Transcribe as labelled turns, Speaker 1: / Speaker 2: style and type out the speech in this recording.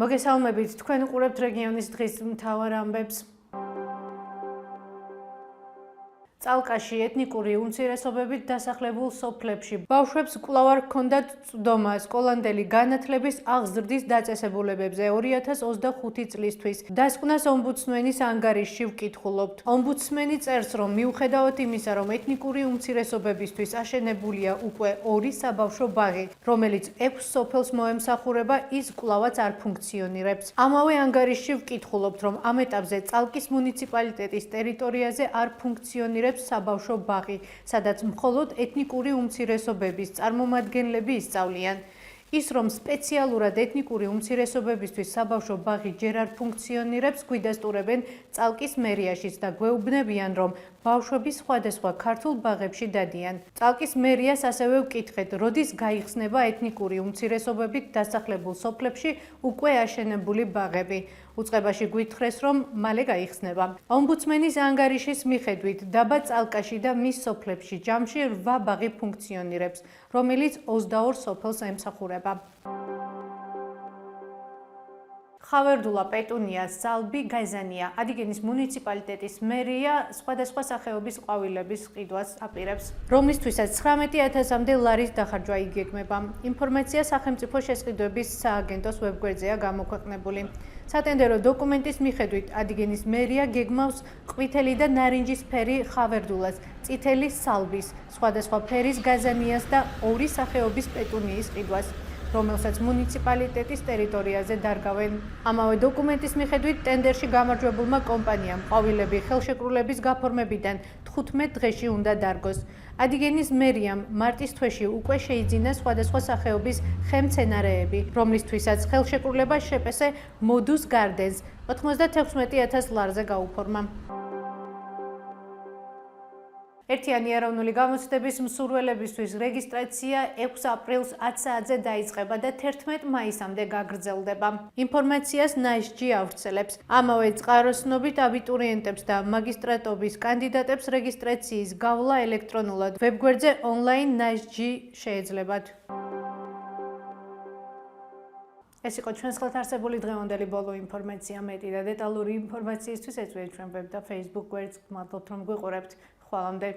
Speaker 1: მოგესალმებით, თქვენ უყურებთ რეგიონის დღის მთავარ ამბებს. წალკაში ეთნიკური უმცირესობებით დასახლებულ სოფლებში ბავშვებს კვლავ არ ჰქონდათ წვდომა სკოლანდელი განათლების აღზრდის დაწესებულებებზე 2025 წლისთვის. დასკვნას ომბუდსმენის ანგარიშში ვკითხულობთ. ომბუდსმენი წერს, რომ მიუხედავად იმისა, რომ ეთნიკური უმცირესობებისთვის აშენებულია უკვე 2 საბავშვო ბაღი, რომელიც 6 სოფელს მოემსახურება, ის კვლავაც არ ფუნქციონირებს. ამავე ანგარიშში ვკითხულობთ, რომ ამ ეტაპზე წალკის მუნიციპალიტეტის ტერიტორიაზე არ ფუნქციონირებს საბავშვო ბაღი, სადაც მხოლოდ ეთნიკური უმცირესობების წარმომადგენლები ისწავლიან. ის, რომ სპეციალურად ეთნიკური უმცირესობებისთვის საბავშვო ბაღი ჯერ არ ფუნქციონირებს, გვიდასტურებენ წალკის მერიაშიც და გვეუბნებიან, რომ ბავშვები სხვადასხვა ქართულ ბაღებში დადიან. წალკის მერიას ასევე ვკითხეთ, როდის გაიხსნება ეთნიკური უმცირესობებით დასახლებულ სოფლებში უკვე აშენებული ბაღები. უწყებაში გვითხრეს, რომ მალე გაიხსნება. ომბუდსმენის ანგარიშის მიხედვით, დაბა წალკაში და მის სოფლებში ჯამში 8 ბაღი ფუნქციონირებს, რომელიც 22 სოფელს ემსახურება. ხავერდულა, პეტუნია, სალბი, გაზანია. ადიგენის მუნიციპალიტეტის მერია სხვადასხვა სახეობის ყვავილების ყიდვას აპირებს, რომლისთვისაც 19,000-მდე ლარის დახარჯვა იგეგმება. ინფორმაცია სახელმწიფო შესყიდვების სააგენტოს ვებგვერდზეა გამოქვეყნებული. სატენდერო დოკუმენტის მიხედვით, ადიგენის მერია გეგმავს ყვითელი და ნარინჯის ფერი ხავერდულას, წითელი სალბის, სხვადასხვა ფერის გაზანიას და 2 სახეობის პეტუნიის ყიდვას, რომელსაც მუნიციპალიტეტის ტერიტორიაზე დარგავენ. ამავე დოკუმენტის მიხედვით, ტენდერში გამარჯვებულმა კომპანიამ ყვავილები ხელშეკრულების გაფორმებიდან 15 დღეში უნდა დარგოს. ადიგენის მერიამ მარტის თვეში უკვე შეიძინა სხვადასხვა სახეობის ხემცენარეები, რომლისთვისაც ხელშეკრულება შეპესე მოდუს გარდენს 96,000 ლარზე გაუფორმა. ერთიანი ეროვნული გამოცდების მსურველებისთვის რეგისტრაცია 6 აპრილს 10 საათზე დაიწყება და 11 მაისამდე გაგრძელდება. ინფორმაციას NISG ავრცელებს. ამავე წყაროსნობით აბიტურიენტებს და მაგისტრატობის კანდიდატებს რეგისტრაციის გავლა ელექტრონულად ვებგვერდზე online NISG შეეძლებათ. ეს იყო ჩვენს ხელთ არსებული დღევანდელი ბოლო ინფორმაცია. მეტი და დეტალური ინფორმაციისთვის ეწვიეთ ჩვენ ვებ და Facebook გვერდს. მადლობთ, რომ გვიყურებთ. ხვალამდე.